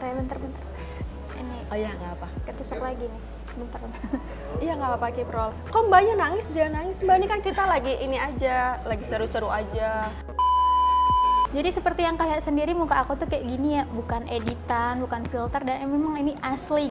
Bentar ya, bentar. Ini. Oh iya, nggak apa. Ketusuk lagi nih. Bentar. Iya nggak apa-apa Kiprol. Kok mbaknya nangis? Jangan nangis mbak, ini kan kita lagi ini aja, lagi seru-seru aja. Jadi seperti yang kalian sendiri, muka aku tuh kayak gini ya, bukan editan, bukan filter, dan memang ini asli.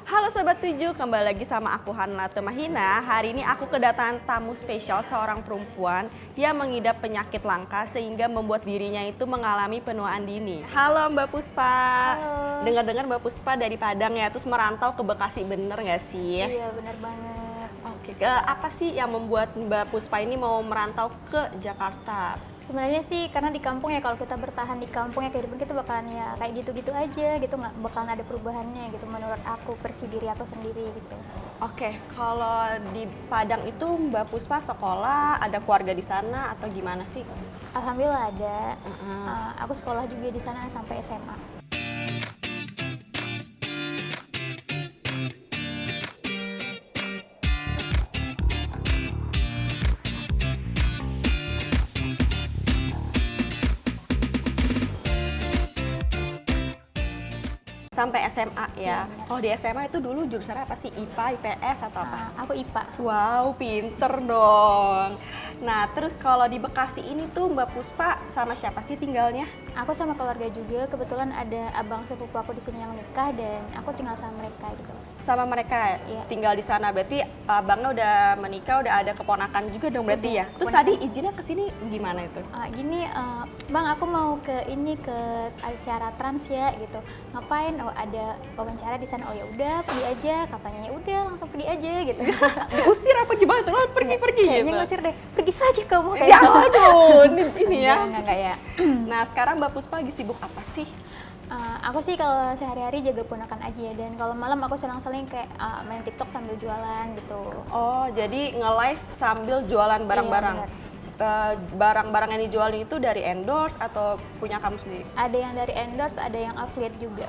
Halo Sobat 7, kembali lagi sama aku Hanla Temahina. Hari ini aku kedatangan tamu spesial, seorang perempuan yang mengidap penyakit langka sehingga membuat dirinya itu mengalami penuaan dini. Halo Mbak Puspa. Halo. Dengar-dengar Mbak Puspa dari Padang ya, terus merantau ke Bekasi, bener nggak sih? Iya, bener banget. Oke, apa sih yang membuat Mbak Puspa ini mau merantau ke Jakarta? Sebenarnya sih karena di kampung ya, kalau kita bertahan di kampung ya kehidupan kita bakalan ya kayak gitu-gitu aja gitu, nggak bakalan ada perubahannya gitu menurut aku, versi diri aku sendiri gitu. Oke, kalau di Padang itu Mbak Puspa sekolah, ada keluarga di sana atau gimana sih? Alhamdulillah ada. Aku sekolah juga di sana sampai SMA. Sampai SMA ya. Iya. Kalau di SMA itu dulu jurusannya apa sih? IPA, IPS atau apa? Aku IPA. Wow, pinter dong. Nah, terus kalau di Bekasi ini tuh Mbak Puspa sama siapa sih tinggalnya? Aku sama keluarga juga, kebetulan ada abang sepupu aku di sini yang nikah dan aku tinggal sama mereka gitu. Sama mereka Iya. tinggal di sana. Berarti abangnya udah menikah, udah ada keponakan juga dong berarti ya? Terus keponakan. tadi izinnya ke sini gimana itu? Gini, bang aku mau ke ini, ke acara trans ya gitu. Ngapain? Oh ada wawancara di sana. Oh ya udah pergi aja, katanya. Ya udah langsung pergi aja gitu. Diusir apa gimana tuh? Pergi-pergi Kayaknya gitu? ngusir deh, pergi saja kamu kayak Ya gitu. aduh, ini ya. Enggak ya. Nah, sekarang Mbak Puspa lagi sibuk apa sih? Aku sih kalau sehari-hari jaga ponakan aja ya, dan kalau malam aku selang-seling kayak main TikTok sambil jualan gitu. Oh, jadi nge-live sambil jualan barang-barang. Iya, Barang-barang yang dijual itu dari endorse atau punya kamu sendiri? Ada yang dari endorse, ada yang affiliate juga.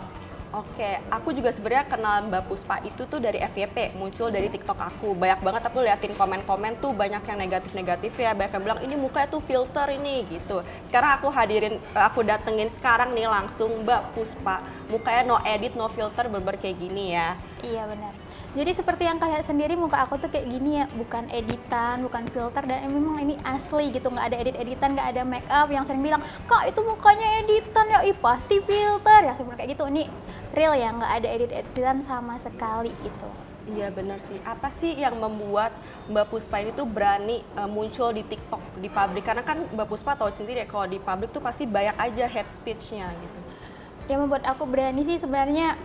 Oke, aku juga sebenarnya kenal Mbak Puspa itu tuh dari FYP, muncul dari TikTok aku. Banyak banget aku liatin komen-komen tuh, banyak yang negatif-negatif ya, banyak yang bilang ini mukanya tuh filter ini gitu. Sekarang aku datengin sekarang nih langsung Mbak Puspa, mukanya no edit, no filter, bener kayak gini ya. Iya benar. Jadi seperti yang kalian sendiri, muka aku tuh kayak gini ya, bukan editan, bukan filter, dan memang ini asli gitu, nggak ada edit-editan, nggak ada make up yang sering bilang, Kak itu mukanya editan ya, ih pasti filter ya, sebenarnya kayak gitu. Ini real ya, nggak ada edit-editan sama sekali gitu. Iya bener sih, apa sih yang membuat Mbak Puspa ini tuh berani muncul di TikTok, di publik? Karena kan Mbak Puspa tahu sendiri ya, kalau di publik tuh pasti banyak aja hate speech-nya gitu. Yang membuat aku berani sih sebenarnya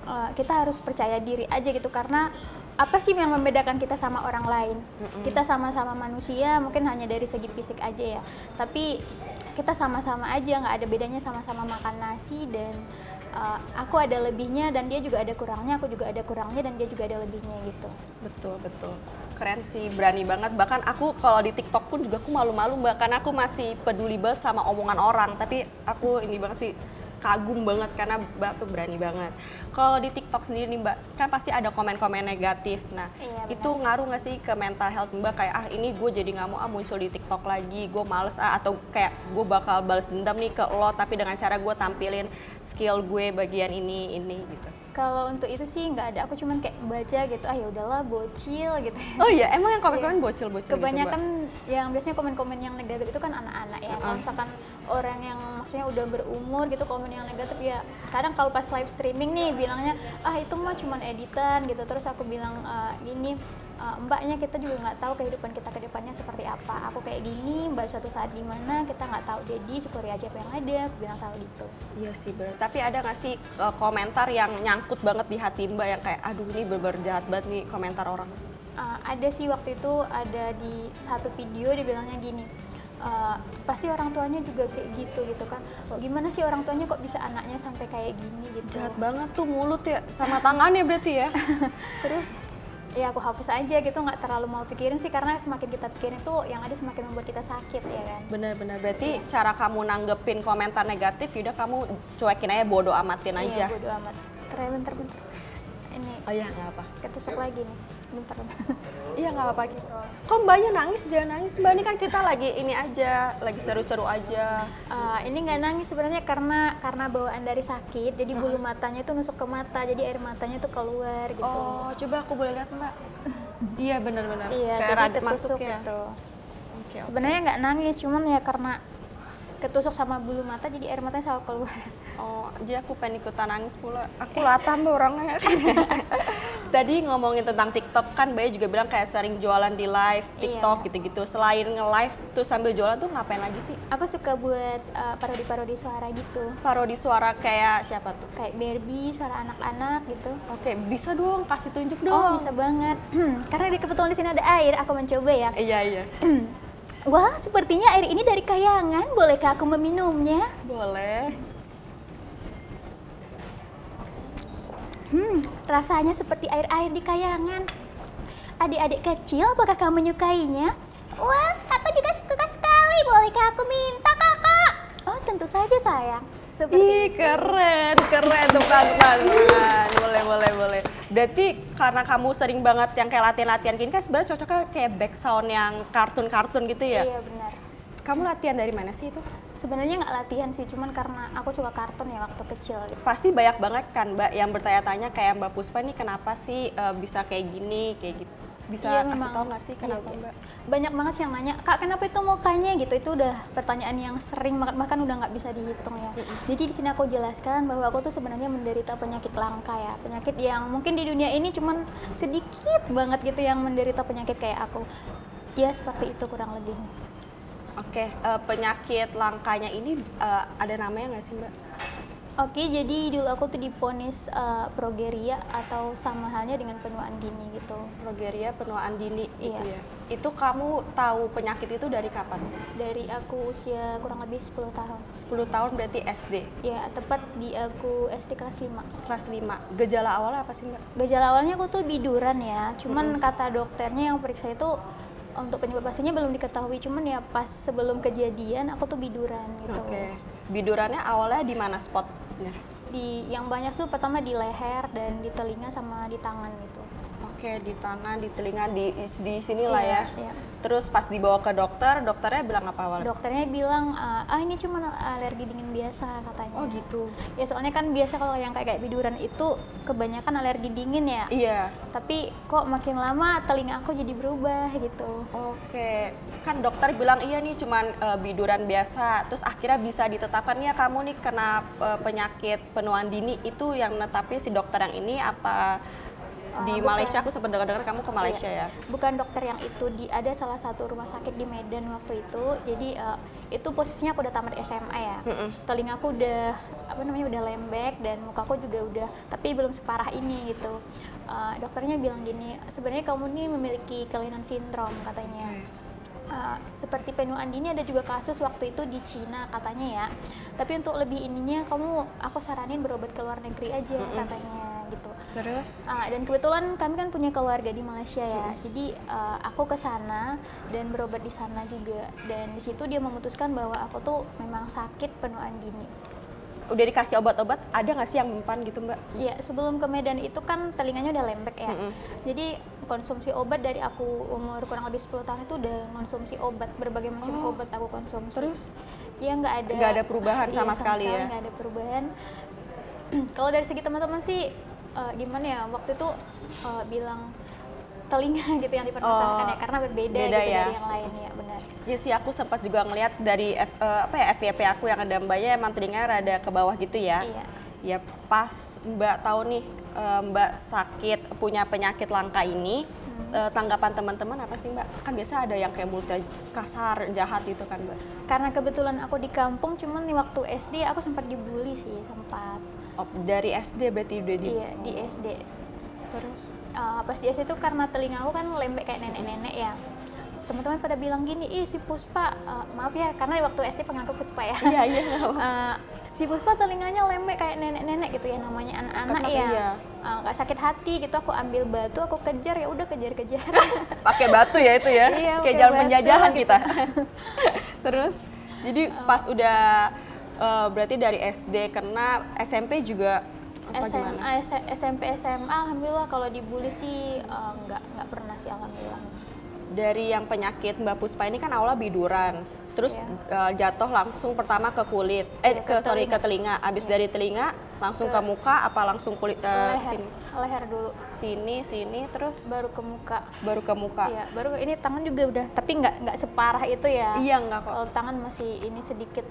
kita harus percaya diri aja gitu, karena apa sih yang membedakan kita sama orang lain? Kita sama-sama manusia, mungkin hanya dari segi fisik aja ya, tapi kita sama-sama aja, nggak ada bedanya, sama-sama makan nasi, dan aku ada lebihnya dan dia juga ada kurangnya, aku juga ada kurangnya dan dia juga ada lebihnya gitu. Betul, betul. Keren sih, berani banget. Bahkan aku kalau di TikTok pun juga aku malu-malu Mbak, karena aku masih peduli banget sama omongan orang, tapi aku ini banget sih, kagum banget karena Mbak tuh berani banget. Kalau di TikTok sendiri nih Mbak, kan pasti ada komen-komen negatif. Nah, Iya, benar. itu ngaruh nggak sih ke mental health Mbak? Kayak ini gue jadi nggak mau muncul di TikTok lagi, gue males atau kayak gue bakal balas dendam nih ke lo, tapi dengan cara gue tampilin skill gue bagian ini gitu. Kalau untuk itu sih nggak ada, aku cuman kayak baca gitu, ya udahlah bocil gitu ya. Oh iya, emang yang komen-komen bocil-bocil Kebanyakan gitu, yang biasanya komen-komen yang negatif itu kan anak-anak ya. Kalau misalkan orang yang maksudnya udah berumur gitu, komen yang negatif ya kadang kalau pas live streaming nih bilangnya itu mah cuman editan gitu. Terus aku bilang gini, mbaknya kita juga nggak tahu kehidupan kita ke depannya seperti apa. Aku kayak gini, mbak suatu saat gimana kita nggak tahu, jadi syukuri aja apa yang ada, aku bilang selalu gitu. Iya sih bener, tapi ada nggak sih komentar yang nyangkut banget di hati Mbak yang kayak aduh ini bener-bener jahat banget nih komentar orang? Ada sih, waktu itu ada di satu video dia bilangnya gini, pasti orang tuanya juga kayak gitu kan. Kok gimana sih orang tuanya kok bisa anaknya sampai kayak gini gitu. Jahat banget tuh mulut ya, sama tangannya berarti ya. Terus? Ya aku hapus aja gitu, nggak terlalu mau pikirin sih, karena semakin kita pikirin tuh yang ada semakin membuat kita sakit ya kan. Bener-bener, berarti cara kamu nanggepin komentar negatif yaudah kamu cuekin aja, bodo amatin aja. Iya bodo amat. Bentar. Ini Oh iya, nggak apa. ketusuk lagi nih. bentar. Iya nggak apa-apa. Kok mbaknya nangis? Jangan nangis mbak, ini kan kita lagi ini aja, lagi seru-seru aja. Ini nggak nangis sebenarnya karena bawaan dari sakit, jadi bulu matanya itu nusuk ke mata, jadi air matanya tuh keluar gitu. Oh, coba aku boleh lihat mbak. Iya benar-benar. Iya, Kayak jadi radit masuk ketusuk ya. gitu. Oke. Sebenarnya nggak nangis, cuman ya karena ketusuk sama bulu mata, jadi air matanya selalu keluar. Oh, jadi aku pengen ikutan nangis pula. Aku latah mbak orangnya. Tadi ngomongin tentang TikTok kan, Mbak juga bilang kayak sering jualan di live TikTok gitu-gitu. Selain nge-live tuh sambil jualan tuh ngapain lagi sih? Aku suka buat parodi-parodi suara gitu. Parodi suara kayak siapa tuh? Kayak Barbie, suara anak-anak gitu. Oke, bisa dong, kasih tunjuk Oh, dong. bisa banget. Karena kebetulan di sini ada air, aku mencoba ya. Iya. Wah, sepertinya air ini dari Kayangan. Bolehkah aku meminumnya? Boleh. Rasanya seperti air-air di Kayangan. Adik-adik kecil, apakah kamu menyukainya? Wah, aku juga suka sekali. Bolehkah aku minta, kakak? Oh, tentu saja, sayang. Ih, keren tuh teman. Boleh. Berarti karena kamu sering banget yang kayak latihan-latihan gini kan sebenarnya cocoknya kayak background yang kartun-kartun gitu ya? Iya, benar. Kamu latihan dari mana sih itu? Sebenarnya nggak latihan sih, cuman karena aku suka kartun ya waktu kecil gitu. Pasti banyak banget kan Mbak yang bertanya-tanya kayak Mbak Puspa nih kenapa sih bisa kayak gini, kayak gitu. Bisa Iya, kasih memang. tahu nggak sih kenapa Iya. Mbak? Banyak banget sih yang nanya, Kak kenapa itu mukanya gitu? Itu udah pertanyaan yang sering banget, bahkan udah nggak bisa dihitung ya. Jadi di sini aku jelaskan bahwa aku tuh sebenarnya menderita penyakit langka ya, penyakit yang mungkin di dunia ini cuman sedikit banget gitu yang menderita penyakit kayak aku. Ya seperti itu kurang lebih. Oke, penyakit langkanya ini ada namanya nggak sih Mbak? Oke, jadi dulu aku tuh divonis progeria atau sama halnya dengan penuaan dini gitu. Progeria penuaan dini gitu Iya. ya. Itu kamu tahu penyakit itu dari kapan? Dari aku usia kurang lebih 10 tahun. 10 tahun berarti SD, Ya, tepat di aku SD kelas 5. kelas 5. Gejala awalnya apa sih Mbak? Gejala awalnya aku tuh biduran ya, cuman kata dokternya yang periksa itu untuk penyebab pastinya belum diketahui, cuman ya pas sebelum kejadian aku tuh biduran gitu. Oke. Bidurannya awalnya di mana spotnya? Yang banyak tuh pertama di leher dan di telinga sama di tangan gitu. Oke, di tangan, di telinga, di sini lah ya. Iya. Terus pas dibawa ke dokter, dokternya bilang apa awalnya? Dokternya bilang ini cuma alergi dingin biasa katanya. Oh gitu. Ya soalnya kan biasa kalau yang kayak biduran itu kebanyakan alergi dingin ya. Iya. Tapi kok makin lama telinga aku jadi berubah gitu. Oke, kan dokter bilang iya nih cuman biduran biasa. Terus akhirnya bisa ditetapkan ya kamu nih kena penyakit penuaan dini. Itu yang netapin si dokter yang ini apa di Bukan. Malaysia? Aku sempat dengar kamu ke Malaysia ya. Bukan dokter yang itu, ada salah satu rumah sakit di Medan waktu itu. Jadi itu posisinya aku udah tamat SMA ya. Telinga aku udah udah lembek dan muka aku juga udah, tapi belum separah ini gitu. Dokternya bilang gini, sebenarnya kamu nih memiliki kelainan sindrom katanya. Seperti penuaan dini ada juga kasus waktu itu di Cina katanya ya. Tapi untuk lebih ininya aku saranin berobat ke luar negeri aja katanya gitu. Terus? Dan kebetulan kami kan punya keluarga di Malaysia ya. Jadi aku ke sana dan berobat di sana juga. Dan di situ dia memutuskan bahwa aku tuh memang sakit penuaan dini. Udah dikasih obat-obat, ada nggak sih yang mempan gitu Mbak? Ya, sebelum ke Medan itu kan telinganya udah lembek ya. Jadi konsumsi obat dari aku umur kurang lebih 10 tahun itu udah konsumsi obat, berbagai macam obat aku konsumsi. Terus? Ya nggak ada perubahan sama sekali ya? Nggak ada perubahan. Kalau dari segi teman-teman sih gimana ya, waktu itu bilang telinga gitu yang dipermasalahkan ya, karena berbeda gitu ya? dari yang lain ya, benar. Ya sih, aku sempat juga ngeliat dari FYP aku yang ada mbaknya emang telinganya rada ke bawah gitu ya. Iya. Ya pas Mbak tahu nih Mbak sakit punya penyakit langka ini, tanggapan teman-teman apa sih Mbak? Kan biasa ada yang kayak mulutnya kasar, jahat gitu kan Mbak. Karena kebetulan aku di kampung, cuman nih waktu SD aku sempat dibully sih, sempat. Oh, dari SD berarti udah di? Iya, di SD. Terus? Pas di SD itu karena telinga aku kan lembek kayak nenek-nenek ya. Teman-teman pada bilang gini, ih si Puspa, maaf ya karena waktu SD panggil aku Puspa ya. Iya. Si Puspa telinganya lembek kayak nenek-nenek gitu ya, namanya anak-anak ya. Iya. Gak sakit hati gitu, aku ambil batu, aku kejar, ya udah kejar-kejar. Pakai batu ya itu ya? Iya, kayak pakai jalan batu penjajahan gitu. kita. Terus? Jadi pas udah berarti dari SD kena, SMP juga Apa gimana? SMP, SMA, alhamdulillah. Kalau dibully sih nggak pernah sih, alhamdulillah. Dari yang penyakit Mbak Puspa ini kan awalnya biduran, terus Iya. jatuh langsung pertama ke kulit, Iya, ke telinga. Abis Iya. dari telinga langsung ke muka, apa langsung kulit Leher, sini, leher dulu, sini, terus baru ke muka. baru ke muka. Iya, baru ini tangan juga udah, tapi nggak separah itu ya. Iya nggak kok. Kalau tangan masih ini sedikit.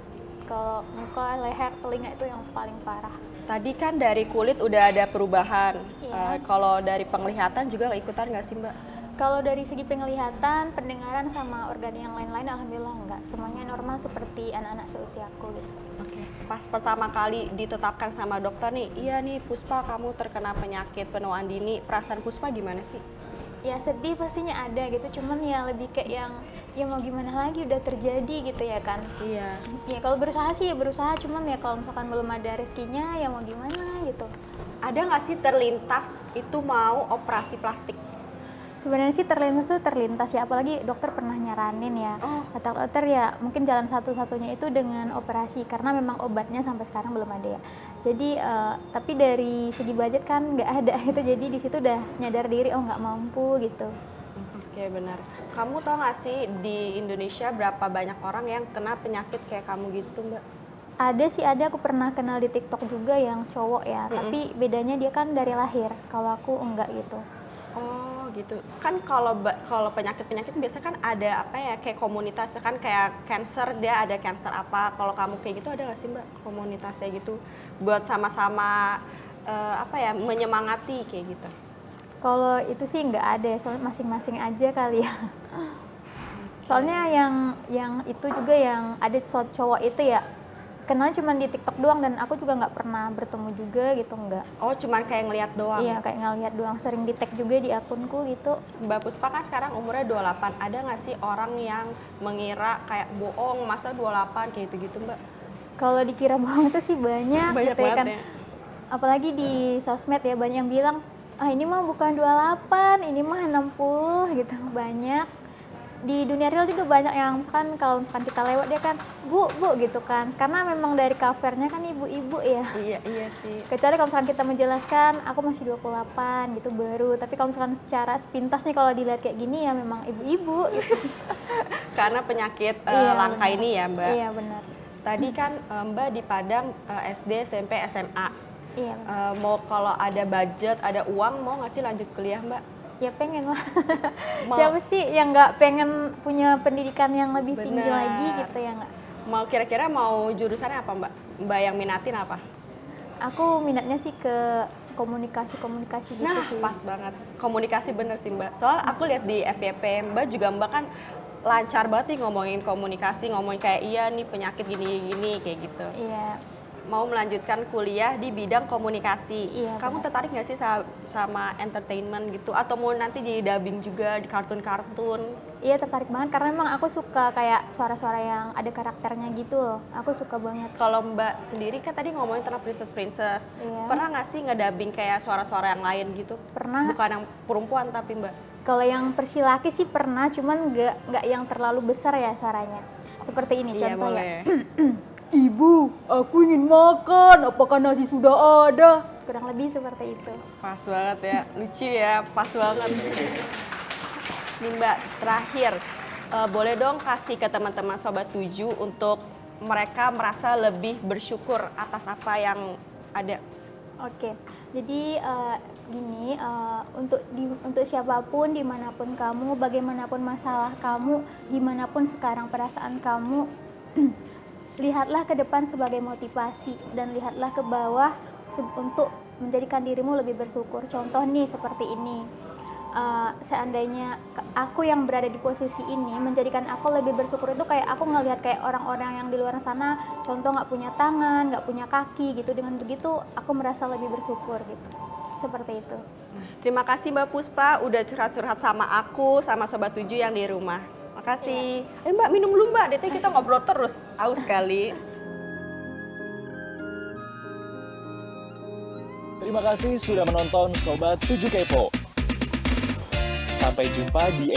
Kalau muka, leher, telinga itu yang paling parah. Tadi kan dari kulit udah ada perubahan. Iya. Kalau dari penglihatan juga ikutan nggak sih Mbak? Kalau dari segi penglihatan, pendengaran sama organ yang lain-lain, alhamdulillah enggak. Semuanya normal seperti anak-anak seusiaku gitu. Oke. Pas pertama kali ditetapkan sama dokter nih, iya nih Puspa kamu terkena penyakit penuaan dini, perasaan Puspa gimana sih? Ya sedih pastinya ada gitu, cuman ya lebih kayak yang ya mau gimana lagi, udah terjadi gitu ya kan. Iya. Ya kalau berusaha sih ya berusaha, cuman ya kalau misalkan belum ada rezekinya ya mau gimana gitu. Ada nggak sih terlintas itu mau operasi plastik? Sebenarnya sih terlintas ya, apalagi dokter pernah nyaranin ya. Oh. Kata dokter ya mungkin jalan satu-satunya itu dengan operasi, karena memang obatnya sampai sekarang belum ada ya. Jadi tapi dari segi budget kan nggak ada gitu, jadi di situ udah nyadar diri, oh nggak mampu gitu. Oke benar. Kamu tau nggak sih di Indonesia berapa banyak orang yang kena penyakit kayak kamu gitu Mbak? Ada, aku pernah kenal di TikTok juga yang cowok ya, tapi bedanya dia kan dari lahir, kalau aku enggak gitu. Oh gitu. Kan kalau penyakit-penyakit biasanya kan ada apa ya, kayak komunitas kan, kayak cancer dia ada cancer apa. Kalau kamu kayak gitu ada nggak sih Mbak komunitasnya gitu buat sama-sama apa ya, menyemangati kayak gitu? Kalau itu sih nggak ada ya, soalnya masing-masing aja kali ya. Soalnya yang itu juga yang ada cowok itu ya, kenal cuma di TikTok doang, dan aku juga nggak pernah bertemu juga gitu, nggak. Oh cuman kayak ngeliat doang? Iya, kayak ngeliat doang, sering di tag juga di akunku gitu. Mbak Puspa kan sekarang umurnya 28, ada nggak sih orang yang mengira kayak bohong, masa 28 kayak gitu-gitu Mbak? Kalau dikira bohong itu sih banyak Banyak gitu ya banget kan. ya? Apalagi di sosmed ya, banyak yang bilang, ah ini mah bukan 28, ini mah 60 gitu, banyak. Di dunia real juga banyak yang misalkan kalau misalkan kita lewat dia kan, bu gitu kan, karena memang dari covernya kan ibu-ibu ya. Iya sih. Kecuali kalau misalkan kita menjelaskan aku masih 28 gitu baru, tapi kalau misalkan secara sepintas nih kalau dilihat kayak gini ya memang ibu-ibu gitu. Karena penyakit Iya, langka benar. ini ya Mbak? Iya benar. Tadi kan Mbak di Padang SD, SMP, SMA. Iya benar. Mau kalau ada budget, ada uang, mau nggak sih lanjut kuliah Mbak? Ya pengen lah. Mau- Siapa sih yang nggak pengen punya pendidikan yang lebih tinggi Benar. lagi gitu ya nggak? Mau kira-kira mau jurusannya apa Mbak? Mbak yang minatin apa? Aku minatnya sih ke komunikasi gitu Nah sih. pas banget, komunikasi bener sih Mbak. Soal aku lihat di FYP Mbak juga, Mbak kan lancar banget nih ngomongin komunikasi, ngomongin kayak iya nih penyakit gini kayak gitu. Iya. Mau melanjutkan kuliah di bidang komunikasi. Iya, Kamu benar. tertarik nggak sih sama entertainment gitu? Atau mau nanti jadi dubbing juga di kartun-kartun? Iya tertarik banget karena memang aku suka kayak suara-suara yang ada karakternya gitu loh. Aku suka banget. Kalau Mbak sendiri kan tadi ngomongin tentang princess. Iya. Pernah nggak sih ngedubbing kayak suara-suara yang lain gitu? Pernah. Bukan yang perempuan tapi Mbak. Kalau yang versi-laki sih pernah, cuman nggak yang terlalu besar ya suaranya. Seperti ini Iya contohnya. boleh. Ibu, aku ingin makan. Apakah nasi sudah ada? Kurang lebih seperti itu. Pas banget ya, lucu ya, pas banget. Nih Mbak, terakhir, boleh dong kasih ke teman-teman Sobat 7 untuk mereka merasa lebih bersyukur atas apa yang ada. Oke, jadi gini, untuk siapapun, dimanapun kamu, bagaimanapun masalah kamu, dimanapun sekarang perasaan kamu, lihatlah ke depan sebagai motivasi dan lihatlah ke bawah untuk menjadikan dirimu lebih bersyukur. Contoh nih seperti ini, seandainya aku yang berada di posisi ini menjadikan aku lebih bersyukur, itu kayak aku ngelihat kayak orang-orang yang di luar sana, contoh nggak punya tangan, nggak punya kaki gitu, dengan begitu aku merasa lebih bersyukur gitu, seperti itu. Terima kasih Mbak Puspa udah curhat-curhat sama aku, sama Sobat 7 yang di rumah. Makasih. Mbak minum dulu Mbak, dari tadi kita ngobrol terus, haus sekali. Terima kasih sudah menonton Sobat 7 Kepo. Sampai jumpa di